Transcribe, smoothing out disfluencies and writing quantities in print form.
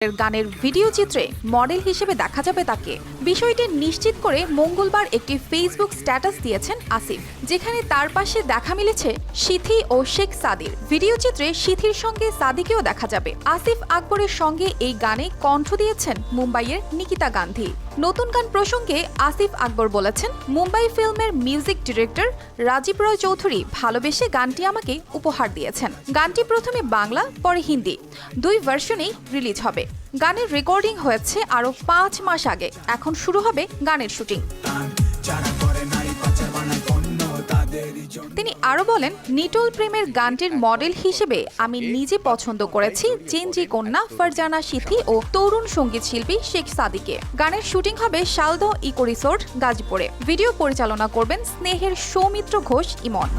এর গানের ভিডিও চিত্রে মডেল হিসেবে দেখা যাবে তাকে। বিষয়টি নিশ্চিত করে মঙ্গলবার একটি ফেসবুক স্ট্যাটাস দিয়েছেন আসিফ, যেখানে তার পাশে দেখা মিলেছে সিথি ও শেখ সাদির। ভিডিও চিত্রে সিথির সঙ্গে সাদিকেও দেখা যাবে। আসিফ আকবরের সঙ্গে এই গানে কণ্ঠ দিয়েছেন মুম্বাইয়ের নিকিতা গান্ধী। নতুন গান প্রসঙ্গে আসিফ আকবর বলেছেন, মুম্বাই ফিল্মের মিউজিক ডিরেক্টর রাজীব রয় চৌধুরী ভালোবেসে গানটি আমাকে উপহার দিয়েছেন। গানটি প্রথমে বাংলা, পরে হিন্দি, দুই ভার্সনেই রিলিজ হবে। গানের রেকর্ডিং হয়েছে আরও 5 মাস আগে। এখন শুরু হবে গানের শুটিং। তিনি আরো বলেন, নিটোল প্রেমের গানটির মডেল হিসেবে আমি নিজে পছন্দ করেছি চেঞ্জি কন্যা ফারজানা সিথি ও তরুণ সঙ্গীত শিল্পী শেখ সাদিকে। গানের শুটিং হবে শালদহ ইকো রিসোর্ট গাজীপুরে। ভিডিও পরিচালনা করবেন স্নেহের সৌমিত্র ঘোষ ইমন।